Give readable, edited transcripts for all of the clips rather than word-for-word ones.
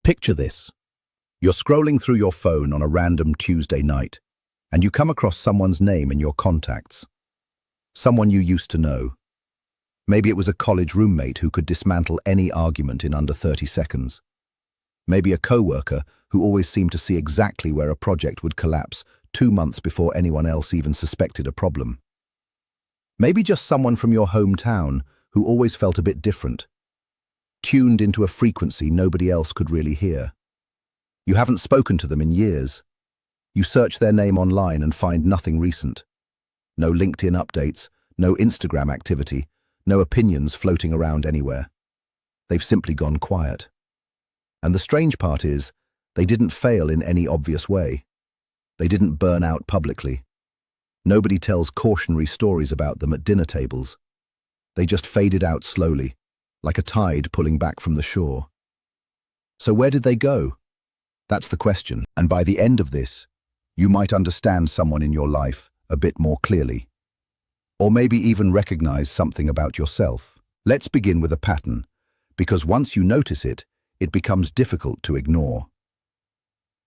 Picture this. You're scrolling through your phone on a random Tuesday night, and you come across someone's name in your contacts. Someone you used to know. Maybe it was a college roommate who could dismantle any argument in under 30 seconds. Maybe a coworker who always seemed to see exactly where a project would collapse 2 months before anyone else even suspected a problem. Maybe just someone from your hometown who always felt a bit different, tuned into a frequency nobody else could really hear. You haven't spoken to them in years. You search their name online and find nothing recent. No LinkedIn updates, no Instagram activity, no opinions floating around anywhere. They've simply gone quiet. And the strange part is, they didn't fail in any obvious way. They didn't burn out publicly. Nobody tells cautionary stories about them at dinner tables. They just faded out slowly, like a tide pulling back from the shore. So where did they go? That's the question. And by the end of this, you might understand someone in your life a bit more clearly. Or maybe even recognize something about yourself. Let's begin with a pattern, because once you notice it, it becomes difficult to ignore.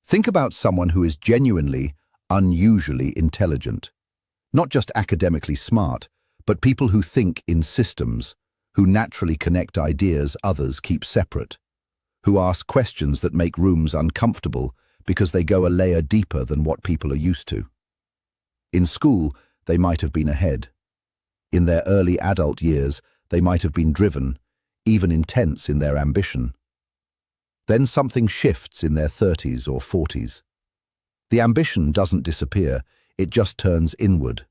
Think about someone who is genuinely, unusually intelligent. Not just academically smart, but people who think in systems, who naturally connect ideas others keep separate, who ask questions that make rooms uncomfortable because they go a layer deeper than what people are used to. In school, they might have been ahead. In their early adult years, they might have been driven, even intense in their ambition. Then something shifts in their 30s or 40s. The ambition doesn't disappear, it just turns inward.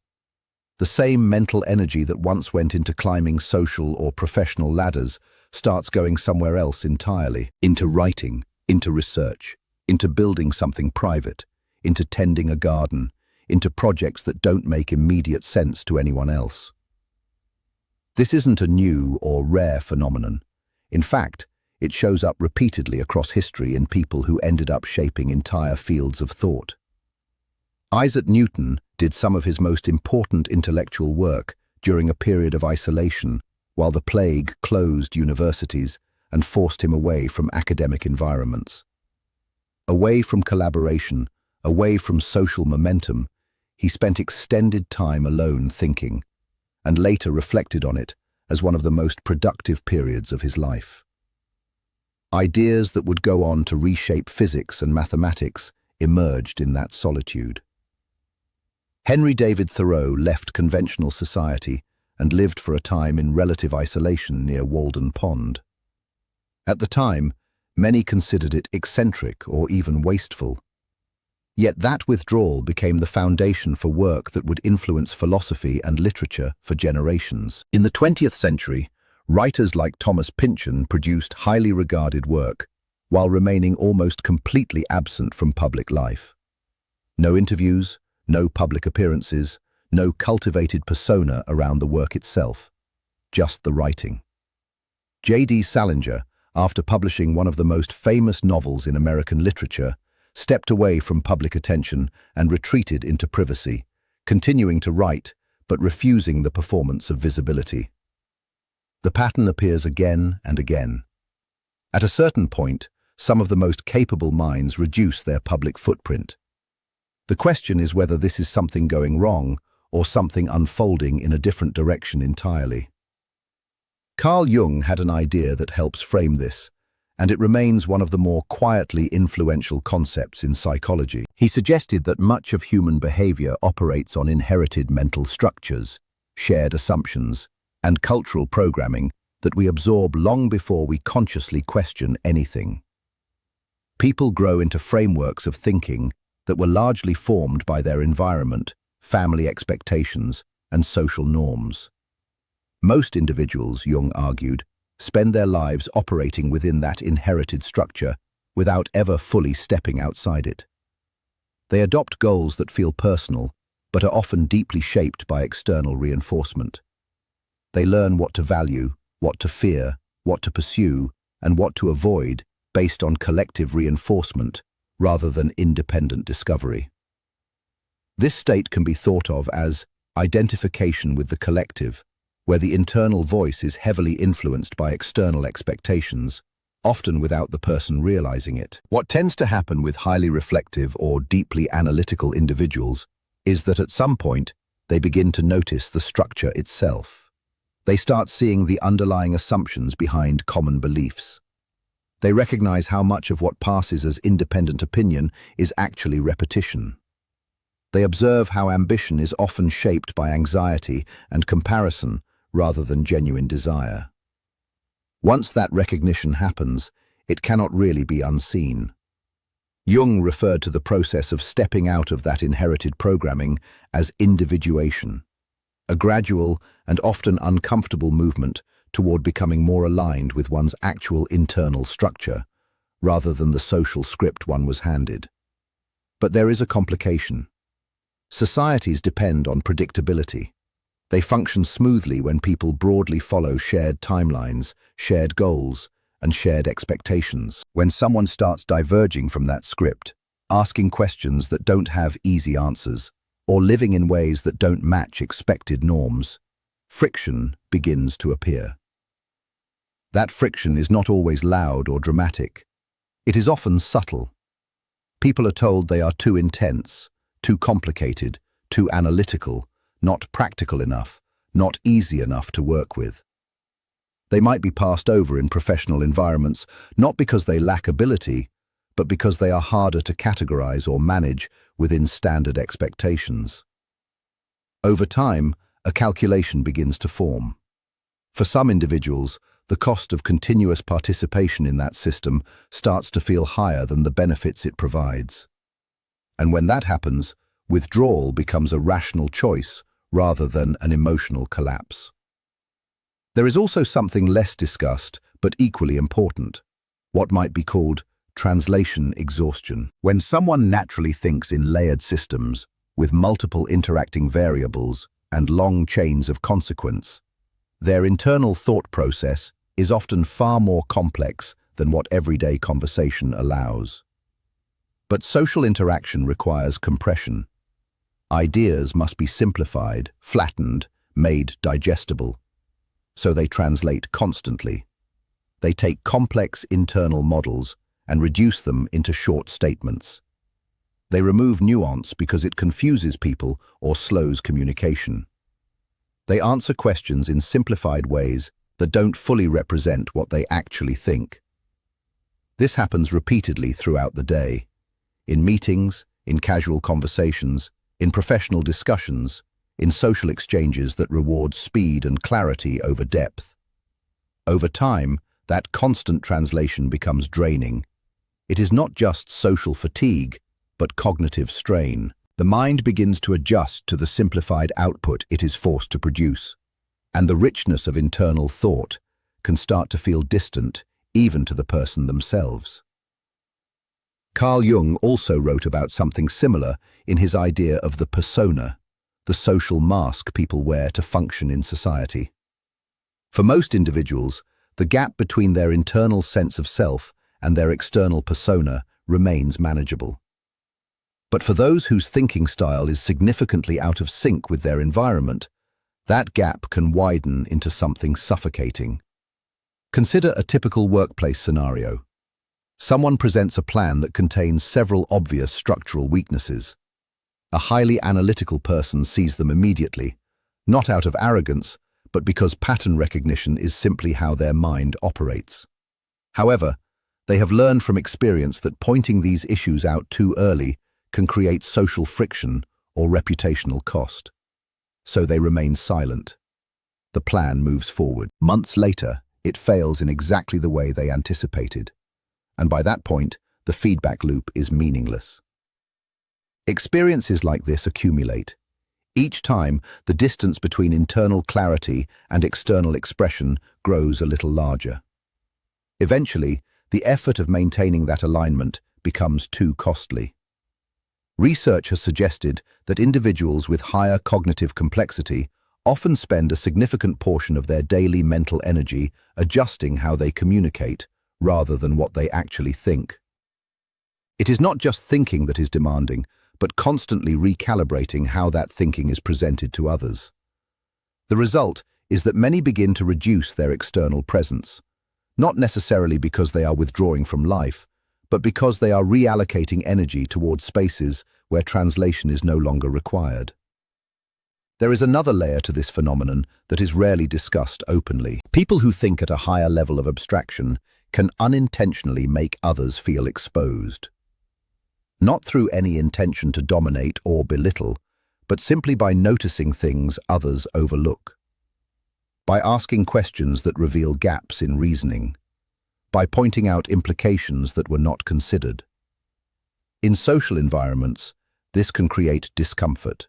The same mental energy that once went into climbing social or professional ladders starts going somewhere else entirely. Into writing, into research, into building something private, into tending a garden, into projects that don't make immediate sense to anyone else. This isn't a new or rare phenomenon. In fact, it shows up repeatedly across history in people who ended up shaping entire fields of thought. Isaac Newton did some of his most important intellectual work during a period of isolation while the plague closed universities and forced him away from academic environments. Away from collaboration, away from social momentum, he spent extended time alone thinking, and later reflected on it as one of the most productive periods of his life. Ideas that would go on to reshape physics and mathematics emerged in that solitude. Henry David Thoreau left conventional society and lived for a time in relative isolation near Walden Pond. At the time, many considered it eccentric or even wasteful. Yet that withdrawal became the foundation for work that would influence philosophy and literature for generations. In the 20th century, writers like Thomas Pynchon produced highly regarded work, while remaining almost completely absent from public life. No interviews, no public appearances, no cultivated persona around the work itself, just the writing. J.D. Salinger, after publishing one of the most famous novels in American literature, stepped away from public attention and retreated into privacy, continuing to write but refusing the performance of visibility. The pattern appears again and again. At a certain point, some of the most capable minds reduce their public footprint. The question is whether this is something going wrong or something unfolding in a different direction entirely. Carl Jung had an idea that helps frame this, and it remains one of the more quietly influential concepts in psychology. He suggested that much of human behavior operates on inherited mental structures, shared assumptions, and cultural programming that we absorb long before we consciously question anything. People grow into frameworks of thinking that were largely formed by their environment, family expectations, and social norms. Most individuals, Jung argued, spend their lives operating within that inherited structure without ever fully stepping outside it. They adopt goals that feel personal, but are often deeply shaped by external reinforcement. They learn what to value, what to fear, what to pursue, and what to avoid based on collective reinforcement rather than independent discovery. This state can be thought of as identification with the collective, where the internal voice is heavily influenced by external expectations, often without the person realizing it. What tends to happen with highly reflective or deeply analytical individuals is that at some point, they begin to notice the structure itself. They start seeing the underlying assumptions behind common beliefs. They recognize how much of what passes as independent opinion is actually repetition. They observe how ambition is often shaped by anxiety and comparison rather than genuine desire. Once that recognition happens, it cannot really be unseen. Jung referred to the process of stepping out of that inherited programming as individuation, a gradual and often uncomfortable movement toward becoming more aligned with one's actual internal structure, rather than the social script one was handed. But there is a complication. Societies depend on predictability. They function smoothly when people broadly follow shared timelines, shared goals, and shared expectations. When someone starts diverging from that script, asking questions that don't have easy answers, or living in ways that don't match expected norms, friction begins to appear. That friction is not always loud or dramatic. It is often subtle. People are told they are too intense, too complicated, too analytical, not practical enough, not easy enough to work with. They might be passed over in professional environments, not because they lack ability, but because they are harder to categorize or manage within standard expectations. Over time, a calculation begins to form. For some individuals, the cost of continuous participation in that system starts to feel higher than the benefits it provides. And when that happens, withdrawal becomes a rational choice rather than an emotional collapse. There is also something less discussed, but equally important, what might be called translation exhaustion. When someone naturally thinks in layered systems, with multiple interacting variables and long chains of consequence, their internal thought process is often far more complex than what everyday conversation allows. But social interaction requires compression. Ideas must be simplified, flattened, made digestible. So they translate constantly. They take complex internal models and reduce them into short statements. They remove nuance because it confuses people or slows communication. They answer questions in simplified ways that don't fully represent what they actually think. This happens repeatedly throughout the day, in meetings, in casual conversations, in professional discussions, in social exchanges that reward speed and clarity over depth. Over time, that constant translation becomes draining. It is not just social fatigue, but cognitive strain. The mind begins to adjust to the simplified output it is forced to produce, and the richness of internal thought can start to feel distant even to the person themselves. Carl Jung also wrote about something similar in his idea of the persona, the social mask people wear to function in society. For most individuals, the gap between their internal sense of self and their external persona remains manageable. But for those whose thinking style is significantly out of sync with their environment, that gap can widen into something suffocating. Consider a typical workplace scenario. Someone presents a plan that contains several obvious structural weaknesses. A highly analytical person sees them immediately, not out of arrogance, but because pattern recognition is simply how their mind operates. However, they have learned from experience that pointing these issues out too early can create social friction or reputational cost. So they remain silent. The plan moves forward. Months later, it fails in exactly the way they anticipated. And by that point, the feedback loop is meaningless. Experiences like this accumulate. Each time, the distance between internal clarity and external expression grows a little larger. Eventually, the effort of maintaining that alignment becomes too costly. Research has suggested that individuals with higher cognitive complexity often spend a significant portion of their daily mental energy adjusting how they communicate, rather than what they actually think. It is not just thinking that is demanding, but constantly recalibrating how that thinking is presented to others. The result is that many begin to reduce their external presence, not necessarily because they are withdrawing from life, but because they are reallocating energy towards spaces where translation is no longer required. There is another layer to this phenomenon that is rarely discussed openly. People who think at a higher level of abstraction can unintentionally make others feel exposed. Not through any intention to dominate or belittle, but simply by noticing things others overlook. By asking questions that reveal gaps in reasoning. By pointing out implications that were not considered. In social environments, this can create discomfort.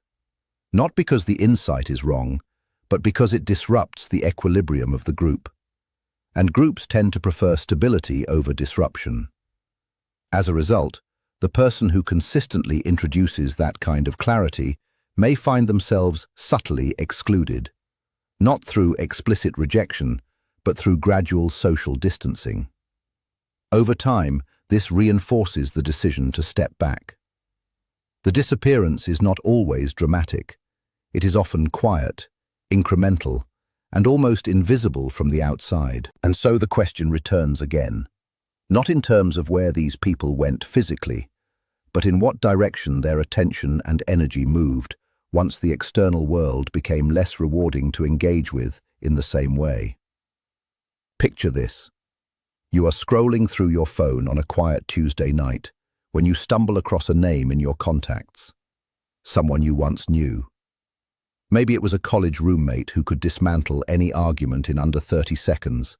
Not because the insight is wrong, but because it disrupts the equilibrium of the group. And groups tend to prefer stability over disruption. As a result, the person who consistently introduces that kind of clarity may find themselves subtly excluded, not through explicit rejection, but through gradual social distancing. Over time, this reinforces the decision to step back. The disappearance is not always dramatic. It is often quiet, incremental, and almost invisible from the outside. And so the question returns again, not in terms of where these people went physically, but in what direction their attention and energy moved once the external world became less rewarding to engage with in the same way. Picture this. You are scrolling through your phone on a quiet Tuesday night when you stumble across a name in your contacts, someone you once knew. Maybe it was a college roommate who could dismantle any argument in under 30 seconds.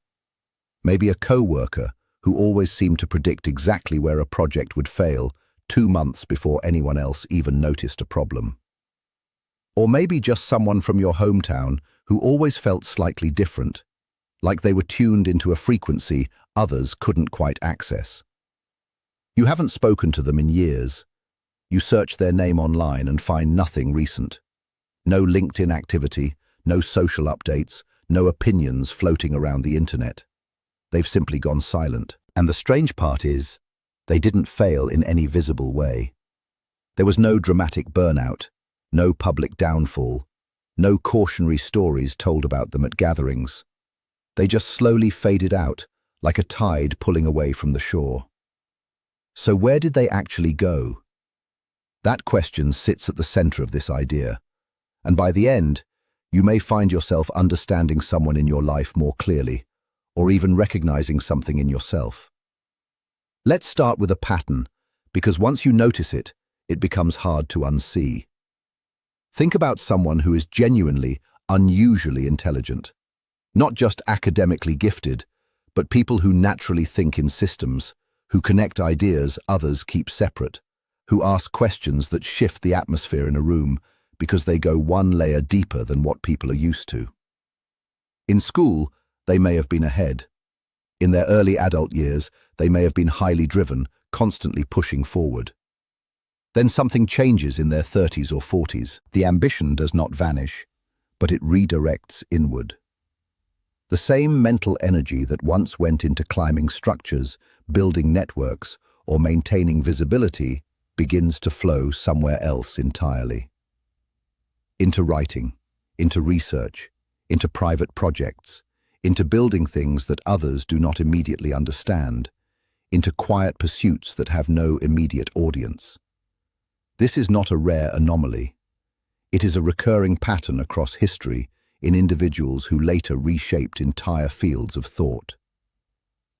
Maybe a co-worker who always seemed to predict exactly where a project would fail 2 months before anyone else even noticed a problem. Or maybe just someone from your hometown who always felt slightly different, like they were tuned into a frequency others couldn't quite access. You haven't spoken to them in years. You search their name online and find nothing recent. No LinkedIn activity, no social updates, no opinions floating around the internet. They've simply gone silent. And the strange part is, they didn't fail in any visible way. There was no dramatic burnout, no public downfall, no cautionary stories told about them at gatherings. They just slowly faded out, like a tide pulling away from the shore. So where did they actually go? That question sits at the center of this idea. And by the end, you may find yourself understanding someone in your life more clearly, or even recognizing something in yourself. Let's start with a pattern, because once you notice it, it becomes hard to unsee. Think about someone who is genuinely, unusually intelligent. Not just academically gifted, but people who naturally think in systems, who connect ideas others keep separate, who ask questions that shift the atmosphere in a room because they go one layer deeper than what people are used to. In school, they may have been ahead. In their early adult years, they may have been highly driven, constantly pushing forward. Then something changes in their 30s or 40s. The ambition does not vanish, but it redirects inward. The same mental energy that once went into climbing structures, building networks, or maintaining visibility begins to flow somewhere else entirely. Into writing, into research, into private projects, into building things that others do not immediately understand, into quiet pursuits that have no immediate audience. This is not a rare anomaly. It is a recurring pattern across history in individuals who later reshaped entire fields of thought.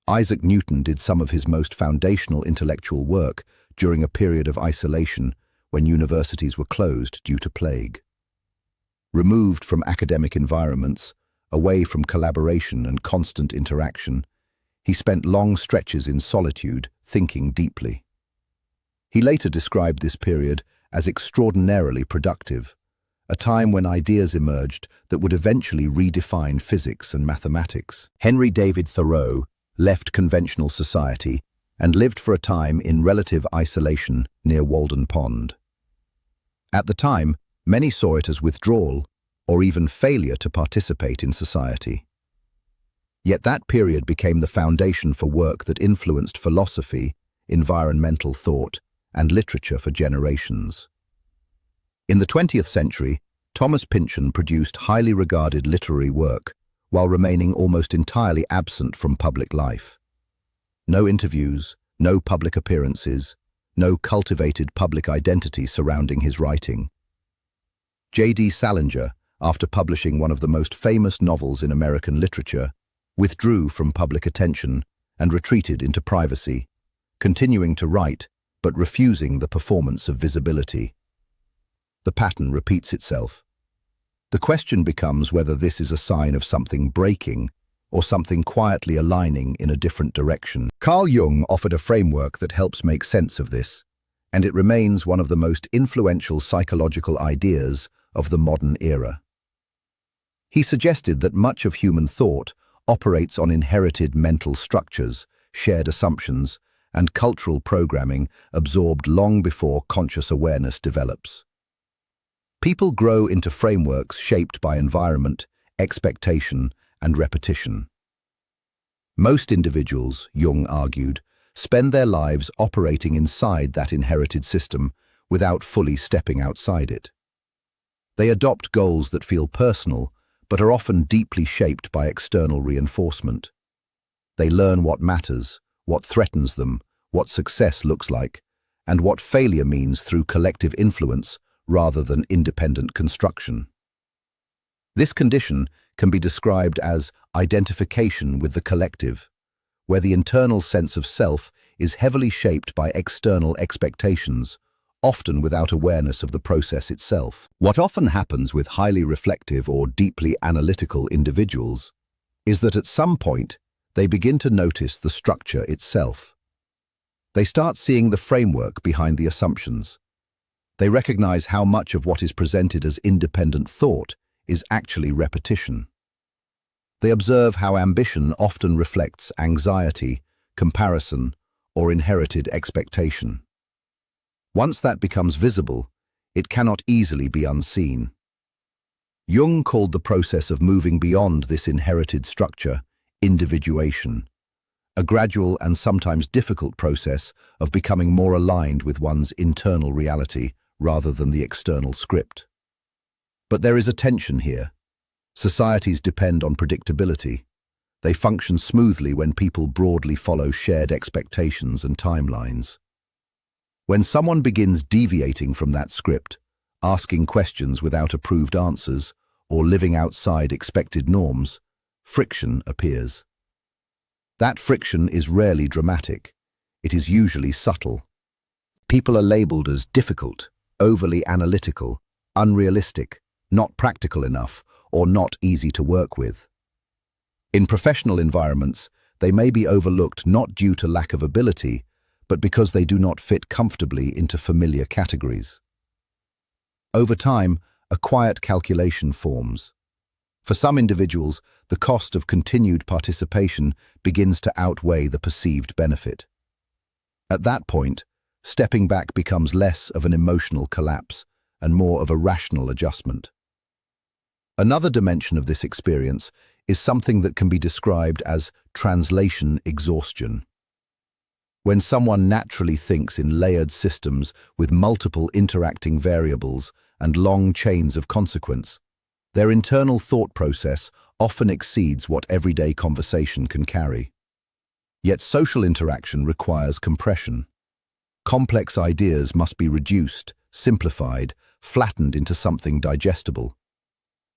Isaac Newton did some of his most foundational intellectual work during a period of isolation when universities were closed due to plague. Removed from academic environments, away from collaboration and constant interaction, he spent long stretches in solitude, thinking deeply. He later described this period as extraordinarily productive, a time when ideas emerged that would eventually redefine physics and mathematics. Henry David Thoreau left conventional society and lived for a time in relative isolation near Walden Pond. At the time, many saw it as withdrawal or even failure to participate in society. Yet that period became the foundation for work that influenced philosophy, environmental thought, and literature for generations. In the 20th century, Thomas Pynchon produced highly regarded literary work, while remaining almost entirely absent from public life. No interviews, no public appearances, no cultivated public identity surrounding his writing. J.D. Salinger, after publishing one of the most famous novels in American literature, withdrew from public attention and retreated into privacy, continuing to write but refusing the performance of visibility. The pattern repeats itself. The question becomes whether this is a sign of something breaking or something quietly aligning in a different direction. Carl Jung offered a framework that helps make sense of this, and it remains one of the most influential psychological ideas of the modern era. He suggested that much of human thought operates on inherited mental structures, shared assumptions, and cultural programming absorbed long before conscious awareness develops. People grow into frameworks shaped by environment, expectation, and repetition. Most individuals, Jung argued, spend their lives operating inside that inherited system without fully stepping outside it. They adopt goals that feel personal, but are often deeply shaped by external reinforcement. They learn what matters, what threatens them, what success looks like, and what failure means through collective influence rather than independent construction. This condition can be described as identification with the collective, where the internal sense of self is heavily shaped by external expectations, often without awareness of the process itself. What often happens with highly reflective or deeply analytical individuals is that at some point they begin to notice the structure itself. They start seeing the framework behind the assumptions. They recognize how much of what is presented as independent thought is actually repetition. They observe how ambition often reflects anxiety, comparison, or inherited expectation. Once that becomes visible, it cannot easily be unseen. Jung called the process of moving beyond this inherited structure individuation, a gradual and sometimes difficult process of becoming more aligned with one's internal reality rather than the external script. But there is a tension here. Societies depend on predictability. They function smoothly when people broadly follow shared expectations and timelines. When someone begins deviating from that script, asking questions without approved answers, or living outside expected norms, friction appears. That friction is rarely dramatic. It is usually subtle. People are labeled as difficult, overly analytical, unrealistic, not practical enough, or not easy to work with. In professional environments, they may be overlooked not due to lack of ability, but because they do not fit comfortably into familiar categories. Over time, a quiet calculation forms. For some individuals, the cost of continued participation begins to outweigh the perceived benefit. At that point, stepping back becomes less of an emotional collapse and more of a rational adjustment. Another dimension of this experience is something that can be described as translation exhaustion. When someone naturally thinks in layered systems with multiple interacting variables and long chains of consequence, their internal thought process often exceeds what everyday conversation can carry. Yet social interaction requires compression. Complex ideas must be reduced, simplified, flattened into something digestible.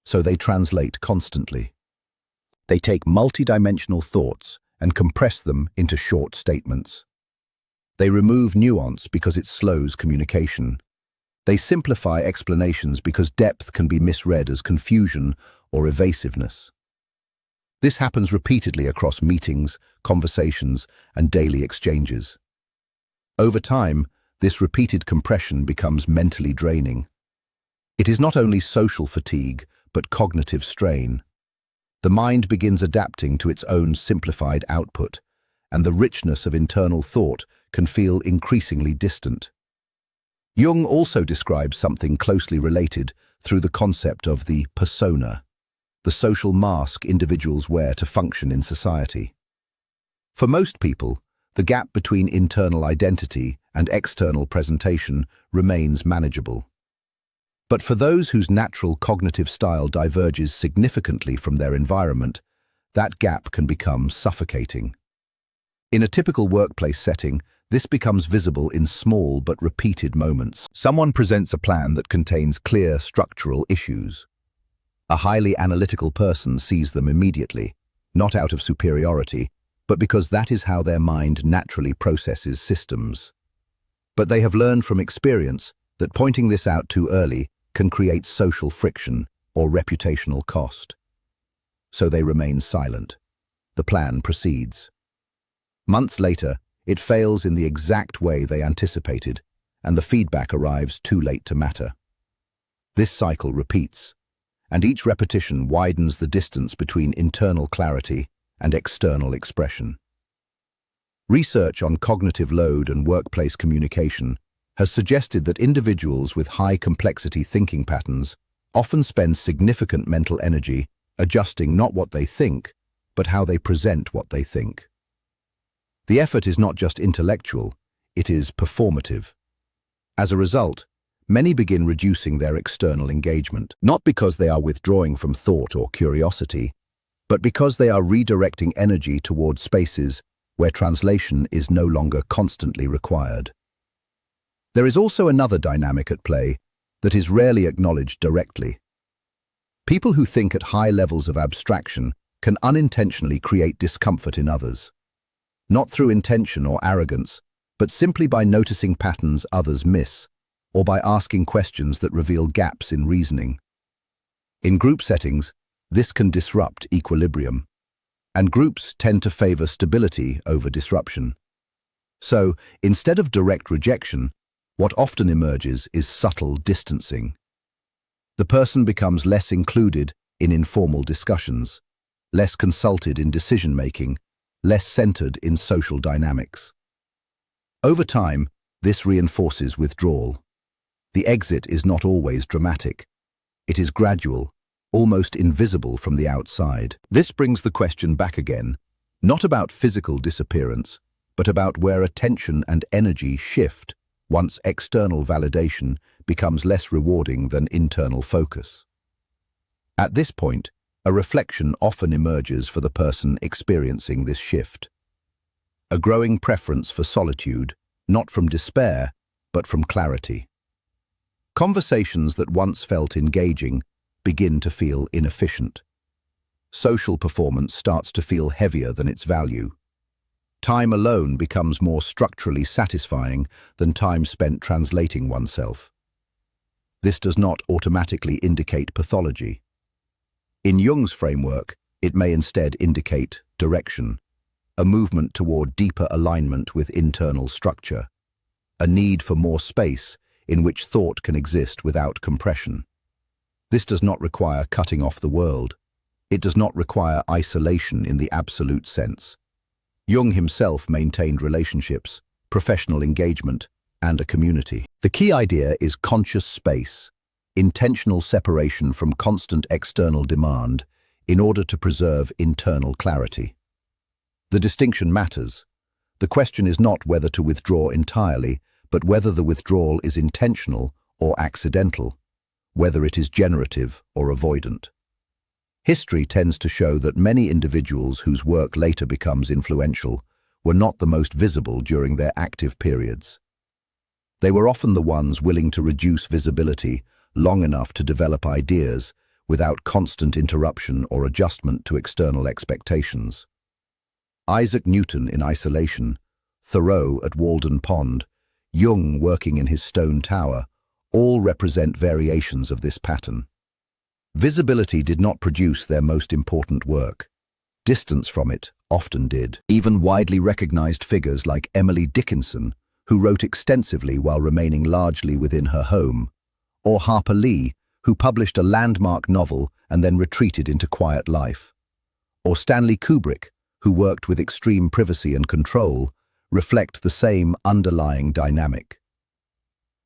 So they translate constantly. They take multidimensional thoughts and compress them into short statements. They remove nuance because it slows communication. They simplify explanations because depth can be misread as confusion or evasiveness. This happens repeatedly across meetings, conversations, and daily exchanges. Over time, this repeated compression becomes mentally draining. It is not only social fatigue, but cognitive strain. The mind begins adapting to its own simplified output, and the richness of internal thought can feel increasingly distant. Jung also describes something closely related through the concept of the persona, the social mask individuals wear to function in society. For most people, the gap between internal identity and external presentation remains manageable. But for those whose natural cognitive style diverges significantly from their environment, that gap can become suffocating. In a typical workplace setting, this becomes visible in small but repeated moments. Someone presents a plan that contains clear structural issues. A highly analytical person sees them immediately, not out of superiority, but because that is how their mind naturally processes systems. But they have learned from experience that pointing this out too early can create social friction or reputational cost. So they remain silent. The plan proceeds. Months later, it fails in the exact way they anticipated, and the feedback arrives too late to matter. This cycle repeats, and each repetition widens the distance between internal clarity and external expression. Research on cognitive load and workplace communication has suggested that individuals with high complexity thinking patterns often spend significant mental energy adjusting not what they think, but how they present what they think. The effort is not just intellectual, it is performative. As a result, many begin reducing their external engagement, not because they are withdrawing from thought or curiosity, but because they are redirecting energy toward spaces where translation is no longer constantly required. There is also another dynamic at play that is rarely acknowledged directly. People who think at high levels of abstraction can unintentionally create discomfort in others. Not through intention or arrogance, but simply by noticing patterns others miss, or by asking questions that reveal gaps in reasoning. In group settings, this can disrupt equilibrium, and groups tend to favor stability over disruption. So, instead of direct rejection, what often emerges is subtle distancing. The person becomes less included in informal discussions, less consulted in decision-making, less centered in social dynamics. Over time, this reinforces withdrawal. The exit is not always dramatic. It is gradual, almost invisible from the outside. This brings the question back again, not about physical disappearance, but about where attention and energy shift once external validation becomes less rewarding than internal focus. At this point, a reflection often emerges for the person experiencing this shift. A growing preference for solitude, not from despair, but from clarity. Conversations that once felt engaging begin to feel inefficient. Social performance starts to feel heavier than its value. Time alone becomes more structurally satisfying than time spent translating oneself. This does not automatically indicate pathology. In Jung's framework, it may instead indicate direction, a movement toward deeper alignment with internal structure, a need for more space in which thought can exist without compression. This does not require cutting off the world. It does not require isolation in the absolute sense. Jung himself maintained relationships, professional engagement, and a community. The key idea is conscious space, intentional separation from constant external demand in order to preserve internal clarity. The distinction matters. The question is not whether to withdraw entirely, but whether the withdrawal is intentional or accidental, whether it is generative or avoidant. History tends to show that many individuals whose work later becomes influential were not the most visible during their active periods. They were often the ones willing to reduce visibility long enough to develop ideas without constant interruption or adjustment to external expectations. Isaac Newton in isolation, Thoreau at Walden Pond, Jung working in his stone tower, all represent variations of this pattern. Visibility did not produce their most important work. Distance from it often did. Even widely recognized figures like Emily Dickinson, who wrote extensively while remaining largely within her home, or Harper Lee, who published a landmark novel and then retreated into quiet life, or Stanley Kubrick, who worked with extreme privacy and control, reflect the same underlying dynamic.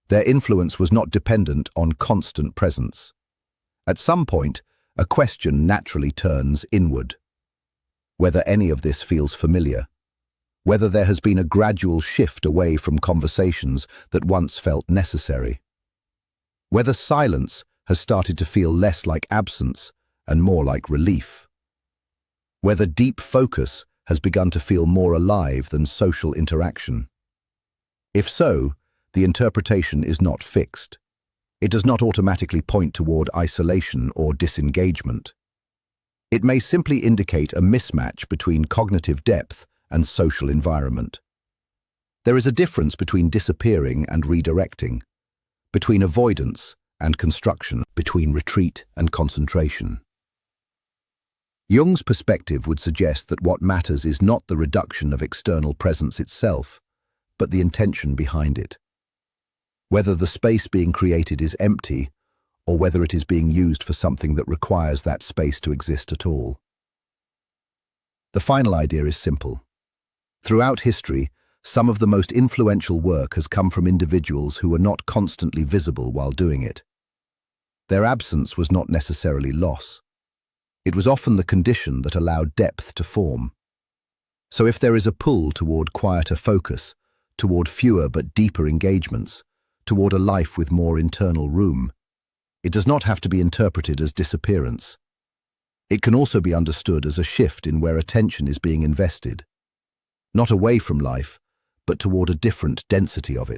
Their influence was not dependent on constant presence. At some point, a question naturally turns inward. Whether any of this feels familiar, whether there has been a gradual shift away from conversations that once felt necessary. Whether silence has started to feel less like absence and more like relief. Whether deep focus has begun to feel more alive than social interaction. If so, the interpretation is not fixed. It does not automatically point toward isolation or disengagement. It may simply indicate a mismatch between cognitive depth and social environment. There is a difference between disappearing and redirecting, between avoidance and construction, between retreat and concentration. Jung's perspective would suggest that what matters is not the reduction of external presence itself, but the intention behind it. Whether the space being created is empty, or whether it is being used for something that requires that space to exist at all. The final idea is simple. Throughout history, some of the most influential work has come from individuals who were not constantly visible while doing it. Their absence was not necessarily loss. It was often the condition that allowed depth to form. So if there is a pull toward quieter focus, toward fewer but deeper engagements, toward a life with more internal room, it does not have to be interpreted as disappearance. It can also be understood as a shift in where attention is being invested. Not away from life, but toward a different density of it.